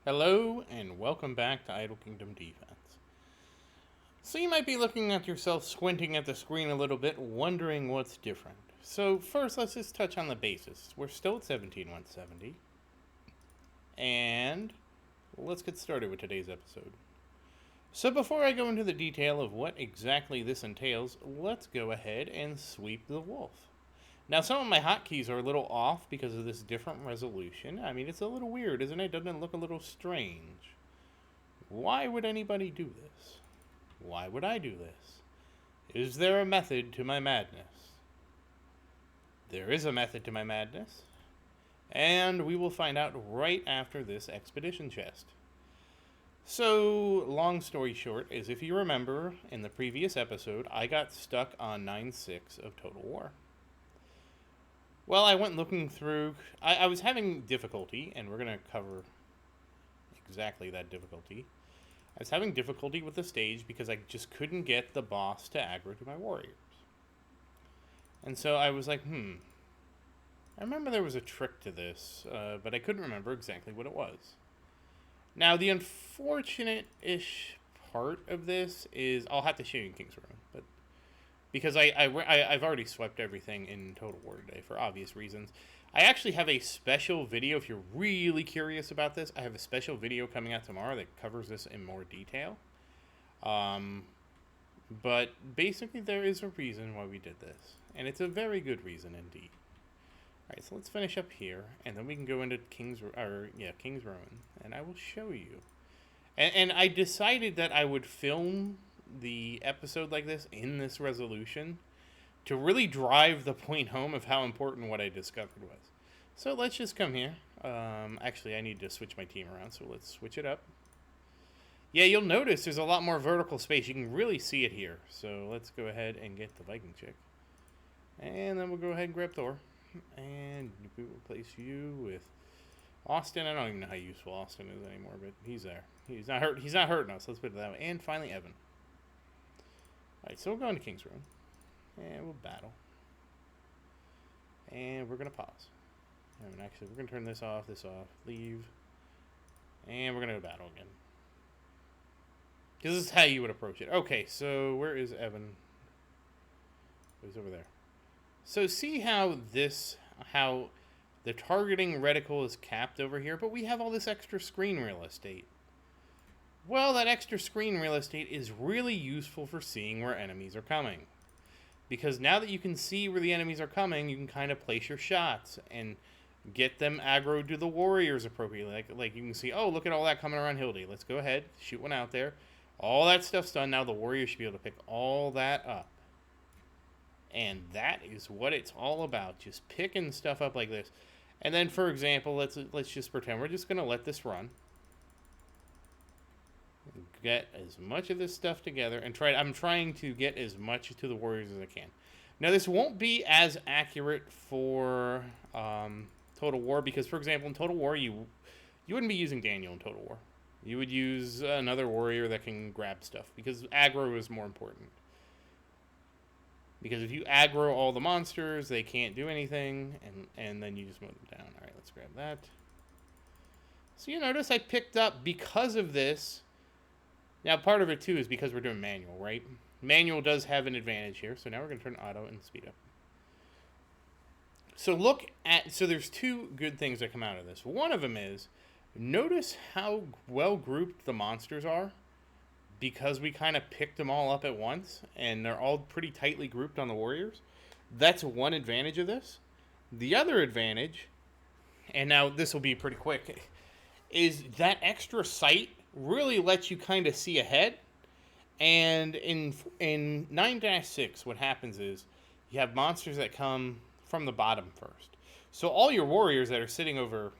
Hello, and welcome back to Idle Kingdom Defense. So you might be looking at yourself squinting at the screen a little bit, wondering what's different. So first, let's just touch on the basis. We're still at 17,170. And let's get started with today's episode. So before I go into the detail of what exactly this entails, let's go ahead and sweep the wolf. Now, some of my hotkeys are a little off because of this different resolution. I mean, it's a little weird, isn't it? Doesn't it look a little strange? Why would anybody do this? Why would I do this? Is there a method to my madness? There is a method to my madness, and we will find out right after this expedition chest. So, long story short, is if you remember, in the previous episode, I got stuck on 9-6 of Total War. Well, I went looking through. I was having difficulty, and we're going to cover exactly that difficulty. I was having difficulty with the stage because I just couldn't get the boss to aggro to my warriors. And so I was like, I remember there was a trick to this, but I couldn't remember exactly what it was. Now, the unfortunate-ish part of this is I'll have to show you in King's Ruin, but because I've already swept everything in Total War today for obvious reasons. I actually have a special video, if you're really curious about this, I have a special video coming out tomorrow that covers this in more detail. But basically there is a reason why we did this, and it's a very good reason indeed. Alright, so let's finish up here, and then we can go into King's Ruin, and I will show you. And I decided that I would film the episode like this in this resolution to really drive the point home of how important what I discovered was. So let's just come here. Actually, I need to switch my team around, so let's switch it up. Yeah, you'll notice there's a lot more vertical space. You can really see it here. So let's go ahead and get the Viking chick. And then we'll go ahead and grab Thor. And we will place you with Austin. I don't even know how useful Austin is anymore, but he's there. He's not hurting us. Let's put it that way. And finally, Evan. Alright, so we'll go into King's Ruin. And we'll battle. And we're going to pause. And actually, we're going to turn this off, leave. And we're going to go battle again. Because this is how you would approach it. Okay, so where is Evan? He's over there. So see how the targeting reticle is capped over here, but we have all this extra screen real estate. Well, that extra screen real estate is really useful for seeing where enemies are coming. Because now that you can see where the enemies are coming, you can kind of place your shots and get them aggroed to the warriors appropriately. Like you can see, oh, look at all that coming around Hildy. Let's go ahead, shoot one out there. All that stuff's done. Now the warriors should be able to pick all that up. And that is what it's all about, just picking stuff up like this. And then, for example, let's just pretend we're just going to let this run. Get as much of this stuff together and I'm trying to get as much to the warriors as I can. Now, this won't be as accurate for Total War because, for example, in Total War, you wouldn't be using Daniel in Total War. You would use another warrior that can grab stuff because aggro is more important. Because if you aggro all the monsters, they can't do anything, and then you just move them down. All right, let's grab that. So you notice I picked up, because of this. Now, part of it, too, is because we're doing manual, right? Manual does have an advantage here, so now we're going to turn auto and speed up. So there's two good things that come out of this. One of them is, notice how well grouped the monsters are. Because we kind of picked them all up at once, and they're all pretty tightly grouped on the warriors. That's one advantage of this. The other advantage, and now this will be pretty quick, is that extra sight really lets you kind of see ahead. And in 9-6, what happens is you have monsters that come from the bottom first. So all your warriors that are sitting over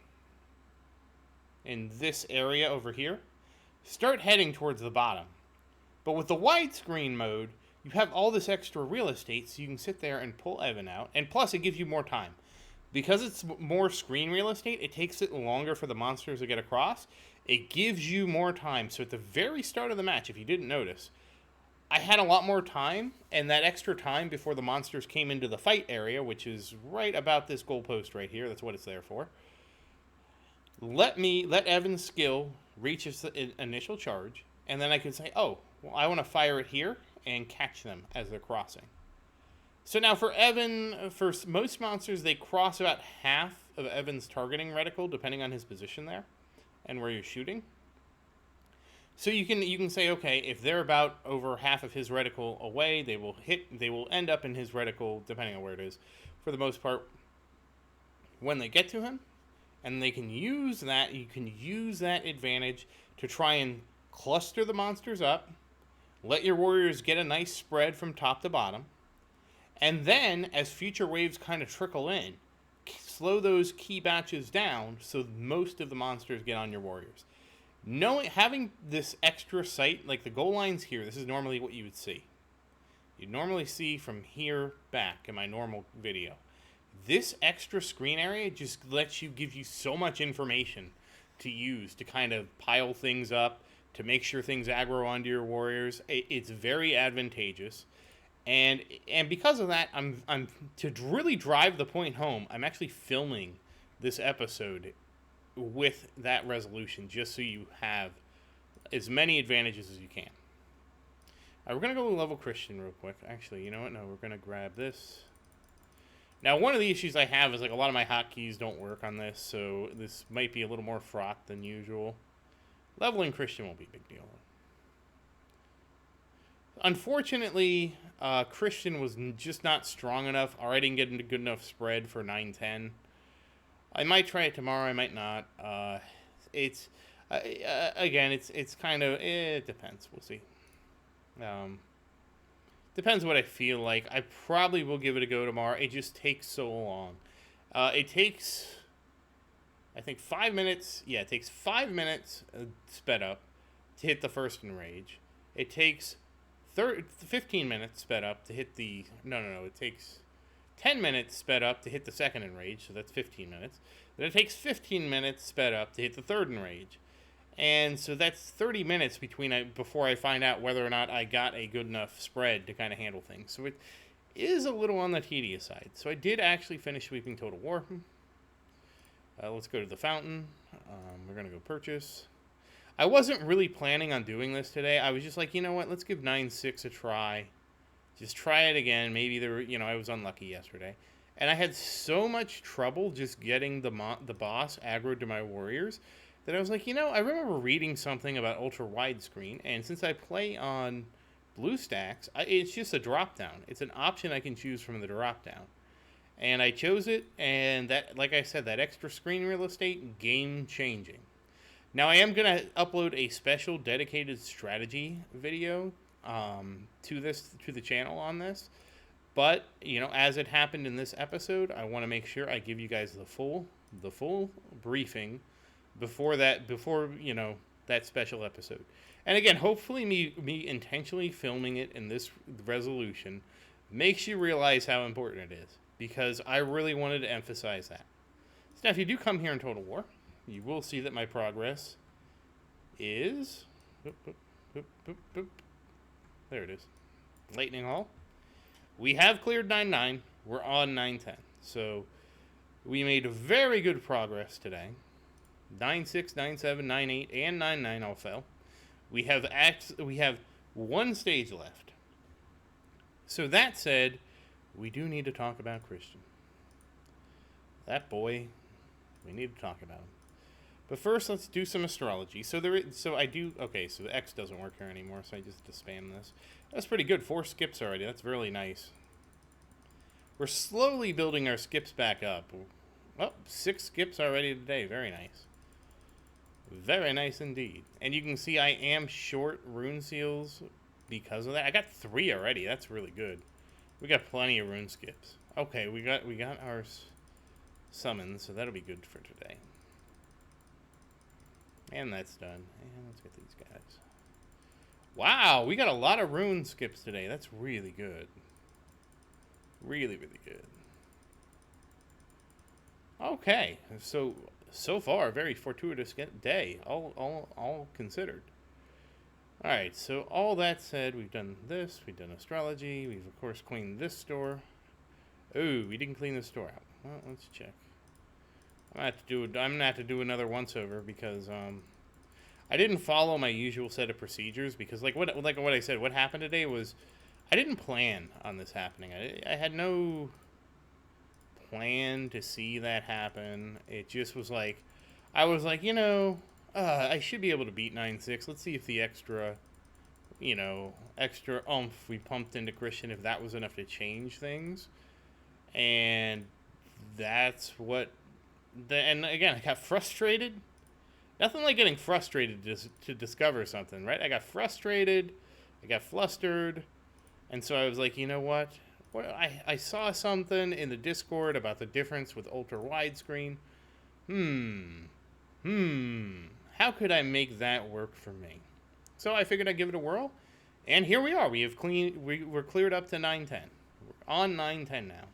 in this area over here, start heading towards the bottom. But with the widescreen mode, you have all this extra real estate, so you can sit there and pull Evan out. And plus, it gives you more time. Because it's more screen real estate, it takes it longer for the monsters to get across. It gives you more time. So at the very start of the match, if you didn't notice, I had a lot more time, and that extra time before the monsters came into the fight area, which is right about this goalpost right here. That's what it's there for. let Evan's skill reach its initial charge, and then I can say, oh, well, I want to fire it here and catch them as they're crossing. So now for Evan, for most monsters, they cross about half of Evan's targeting reticle, depending on his position there and where you're shooting. So you can say, okay, if they're about over half of his reticle away, they will end up in his reticle, depending on where it is, for the most part, when they get to him. And they can use that, you can use that advantage to try and cluster the monsters up, let your warriors get a nice spread from top to bottom, and then as future waves kind of trickle in, slow those key batches down so most of the monsters get on your warriors. Having this extra sight, like the goal lines here, this is normally what you would see. You'd normally see from here back in my normal video. This extra screen area just lets you give you so much information to use to kind of pile things up, to make sure things aggro onto your warriors. It's very advantageous. And because of that, I'm to really drive the point home, I'm actually filming this episode with that resolution just so you have as many advantages as you can. All right, we're going to go level Christian real quick. Actually, you know what? No, we're going to grab this. Now, one of the issues I have is like a lot of my hotkeys don't work on this, so this might be a little more fraught than usual. Leveling Christian won't be a big deal. Unfortunately, Christian was just not strong enough, or I didn't get into good enough spread for 9-10. I might try it tomorrow, I might not. Again, it's kind of, it depends, we'll see. Depends what I feel like. I probably will give it a go tomorrow. It just takes so long. It takes, I think, 5 minutes. Yeah, it takes 5 minutes sped up to hit the first enrage. It takes 15 minutes sped up to hit the... No. It takes 10 minutes sped up to hit the second enrage, so that's 15 minutes. Then it takes 15 minutes sped up to hit the third enrage. And so that's 30 minutes before I find out whether or not I got a good enough spread to kind of handle things. So it is a little on the tedious side. So I did actually finish sweeping Total War. Let's go to the fountain. We're going to go purchase. I wasn't really planning on doing this today. I was just like, you know what? Let's give 9-6 a try. Just try it again. Maybe I was unlucky yesterday. And I had so much trouble just getting the boss aggroed to my warriors that I was like, I remember reading something about ultra widescreen, and since I play on BlueStacks, it's just a drop down. It's an option I can choose from the drop down, and I chose it. And that, like I said, that extra screen real estate, game changing. Now I am gonna upload a special dedicated strategy video to the channel on this, but as it happened in this episode, I want to make sure I give you guys the full briefing before that special episode. And again, hopefully me intentionally filming it in this resolution makes you realize how important it is, because I really wanted to emphasize that. So now if you do come here in Total War, you will see that my progress is there it is. Lightning Hall. We have cleared 9-9. We're on 9-10. So we made very good progress today. 9-6, 9-7, 9-8, and 9-9 all fell. We have one stage left. So that said, we do need to talk about Christian. That boy, we need to talk about him. But first, let's do some astrology. So the X doesn't work here anymore, so I just have to spam this. That's pretty good. 4 skips already. That's really nice. We're slowly building our skips back up. Well, 6 skips already today. Very nice. Very nice indeed. And you can see I am short rune seals because of that. I got 3 already. That's really good. We got plenty of rune skips. Okay, we got our summons, so that'll be good for today. And that's done. And let's get these guys. Wow, we got a lot of rune skips today. That's really good. Really, really good. Okay, so far, a very fortuitous day, all considered. Alright, so all that said, we've done this, we've done astrology, we've of course cleaned this store. Oh, we didn't clean the store out. Well, let's check. I'm gonna have to do another once over because I didn't follow my usual set of procedures because like what I said, what happened today was I didn't plan on this happening. I had no plan to see that happen. It just was like I was like, I should be able to beat 9-6. Let's see if the extra oomph we pumped into Christian, if that was enough to change things. And that's what. And again, I got frustrated. Nothing like getting frustrated to discover something, right? I got frustrated. I got flustered. And so I was like, you know what? I saw something in the Discord about the difference with ultra widescreen. How could I make that work for me? So I figured I'd give it a whirl, and here we are. We're cleared up to 910. We're on 910 now,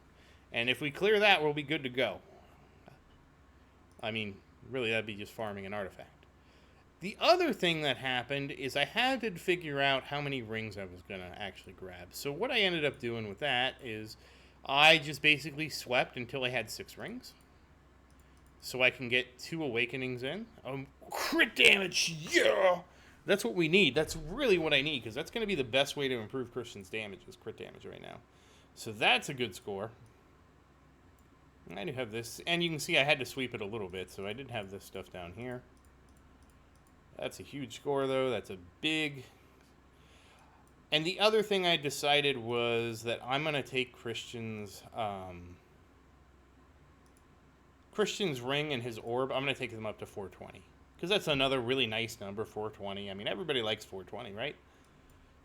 and if we clear that, we'll be good to go. I mean, really, that'd be just farming an artifact. The other thing that happened is I had to figure out how many rings I was gonna actually grab. So what I ended up doing with that is I just basically swept until I had 6 rings, so I can get 2 awakenings in. Crit damage, yeah! That's what we need. That's really what I need, because that's going to be the best way to improve Christian's damage, is crit damage right now. So that's a good score. I do have this, and you can see I had to sweep it a little bit, so I did have this stuff down here. That's a huge score, though. That's a big... And the other thing I decided was that I'm going to take Christian's ring and his orb. I'm going to take them up to 420. Because that's another really nice number, 420. I mean, everybody likes 420, right?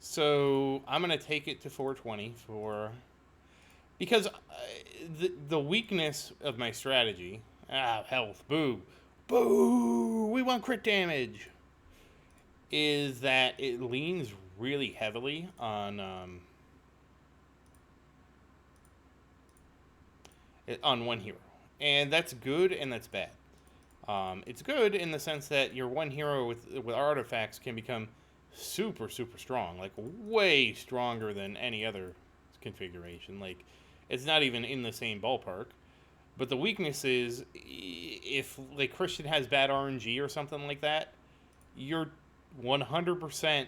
So I'm going to take it to 420 because the weakness of my strategy... health, boo. Boo! We want crit damage! Is that it leans really heavily on one hero. And that's good and that's bad. It's good in the sense that your one hero with artifacts can become super, super strong. Like, way stronger than any other configuration. Like, it's not even in the same ballpark. But the weakness is, if, like, Christian has bad RNG or something like that, you're 100%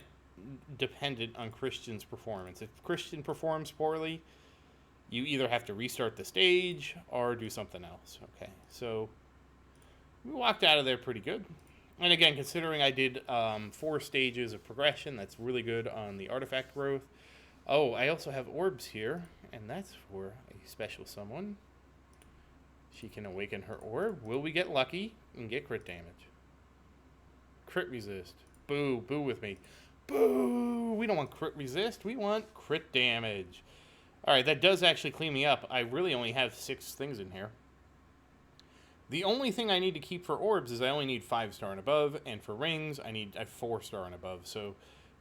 dependent on Christian's performance. If Christian performs poorly, you either have to restart the stage or do something else. Okay, so... we walked out of there pretty good. And again, considering I did 4 stages of progression, that's really good on the artifact growth. Oh, I also have orbs here, and that's for a special someone. She can awaken her orb. Will we get lucky and get crit damage? Crit resist. Boo. Boo with me. Boo! We don't want crit resist. We want crit damage. Alright, that does actually clean me up. I really only have 6 things in here. The only thing I need to keep for orbs is I only need 5-star and above, and for rings, I need a 4-star and above. So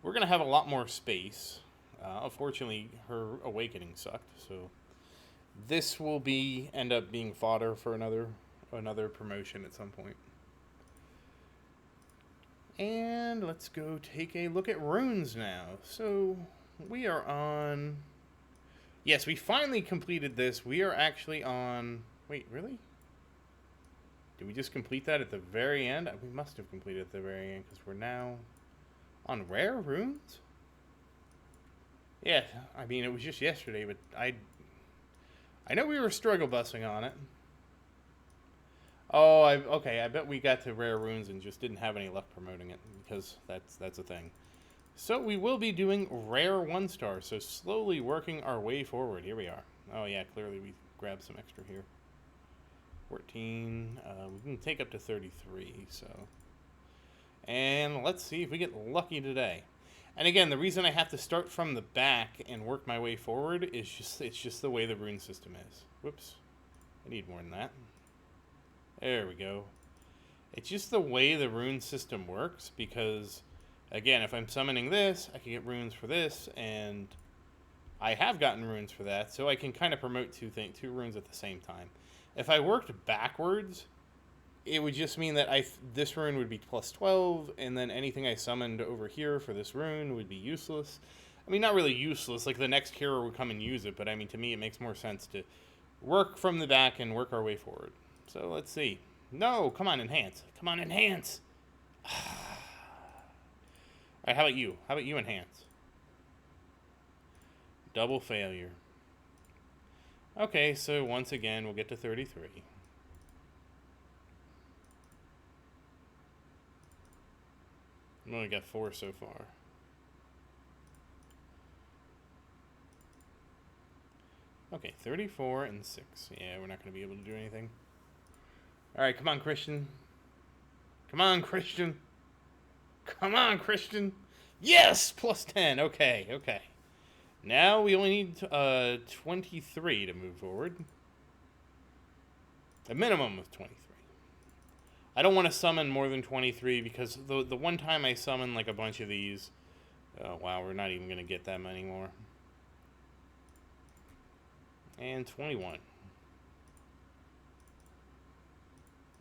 we're going to have a lot more space. Unfortunately, her awakening sucked, so this will end up being fodder for another promotion at some point. And let's go take a look at runes now. So we are on... yes, we finally completed this. We are actually on... wait, really? Did we just complete that at the very end? We must have completed at the very end, because we're now on rare runes? Yeah, I mean, it was just yesterday, but I know we were struggle busting on it. Oh, okay, I bet we got to rare runes and just didn't have any luck promoting it, because that's a thing. So we will be doing rare 1-star, so slowly working our way forward. Here we are. Oh yeah, clearly we grabbed some extra here. 14, we can take up to 33, so. And let's see if we get lucky today. And again, the reason I have to start from the back and work my way forward is it's just the way the rune system is. Whoops, I need more than that. There we go. It's just the way the rune system works, because, again, if I'm summoning this, I can get runes for this, and I have gotten runes for that, so I can kind of promote two runes at the same time. If I worked backwards, it would just mean that this rune would be plus 12, and then anything I summoned over here for this rune would be useless. I mean, not really useless, like the next hero would come and use it, but I mean, to me it makes more sense to work from the back and work our way forward. So let's see. No, come on, enhance. Come on, enhance. All right, how about you? How about you enhance? Double failure. Okay, so once again, we'll get to 33. We only got 4 so far. Okay, 34 and 6. Yeah, we're not going to be able to do anything. All right, come on, Christian. Come on, Christian. Come on, Christian. Yes, plus 10. Okay, okay. Now we only need 23 to move forward. A minimum of 23. I don't want to summon more than 23 because the one time I summon like a bunch of these, oh wow, we're not even going to get them anymore. And 21.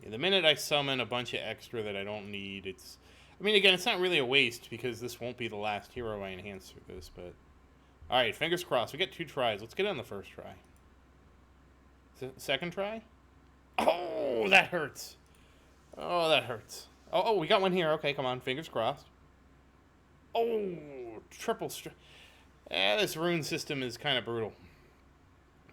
Yeah, the minute I summon a bunch of extra that I don't need, it's... I mean, again, it's not really a waste because this won't be the last hero I enhance through this, but... Alright, fingers crossed. We get 2 tries. Let's get it on the first try. Second try? Oh, that hurts. Oh, that hurts. Oh, we got one here. Okay, come on. Fingers crossed. Oh, triple... this rune system is kind of brutal.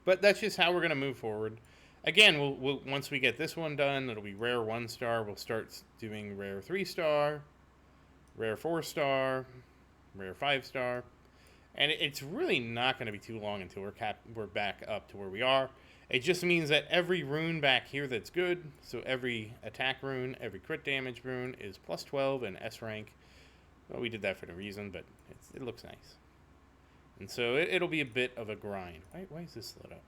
But that's just how we're going to move forward. Again, we'll once we get this one done, it'll be rare 1-star. We'll start doing rare 3-star, rare 4-star, rare 5-star. And it's really not going to be too long until we're back up to where we are. It just means that every rune back here that's good, so every attack rune, every crit damage rune is plus 12 and S rank. Well, we did that for no reason, but it looks nice. And so it'll be a bit of a grind. Why is this lit up?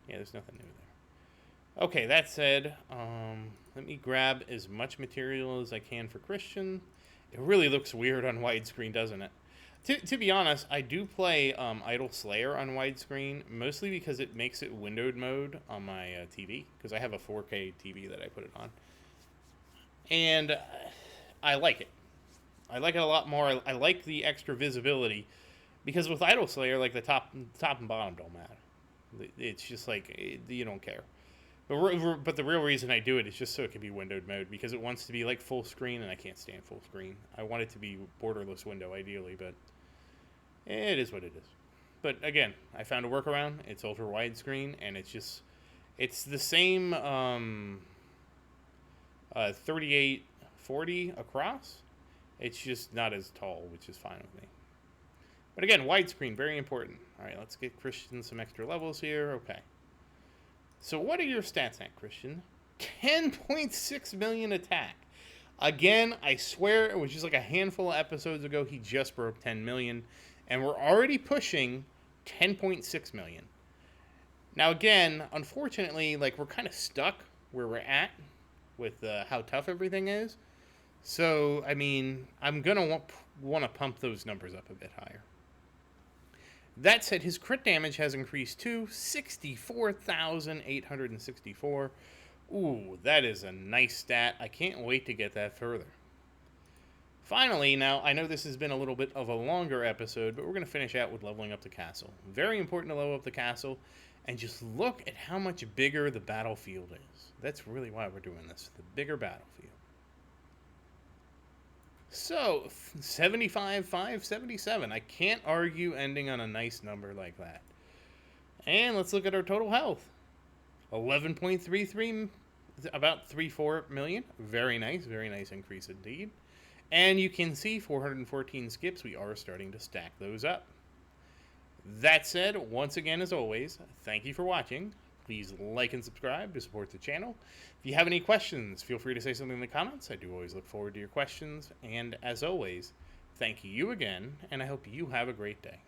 Yeah, there's nothing new there. Okay, that said, let me grab as much material as I can for Christian. It really looks weird on widescreen, doesn't it? To be honest, I do play Idle Slayer on widescreen, mostly because it makes it windowed mode on my TV, because I have a 4K TV that I put it on. And I like it. I like it a lot more. I like the extra visibility, because with Idle Slayer, like the top and bottom don't matter. It's just like, you don't care. But the real reason I do it is just so it can be windowed mode, because it wants to be like full screen, and I can't stand full screen. I want it to be borderless window, ideally, but it is what it is. But again, I found a workaround. It's ultra widescreen, and it's the same 3840 across. It's just not as tall, which is fine with me. But again, widescreen, very important. All right, let's get Christian some extra levels here. Okay. So what are your stats at, Christian? 10.6 million attack. Again, I swear it was just like a handful of episodes ago he just broke 10 million. And we're already pushing 10.6 million. Now again, unfortunately, like we're kind of stuck where we're at with how tough everything is. So, I mean, I'm going to want to pump those numbers up a bit higher. That said, his crit damage has increased to 64,864. Ooh, that is a nice stat. I can't wait to get that further. Finally, now, I know this has been a little bit of a longer episode, but we're going to finish out with leveling up the castle. Very important to level up the castle, and just look at how much bigger the battlefield is. That's really why we're doing this, the bigger battlefield. So, 75,577. I can't argue ending on a nice number like that. And let's look at our total health. 11.33, about 3.4 million. Very nice increase indeed. And you can see 414 skips. We are starting to stack those up. That said, once again, as always, thank you for watching. Please like and subscribe to support the channel. If you have any questions, feel free to say something in the comments. I do always look forward to your questions. And as always, thank you again, and I hope you have a great day.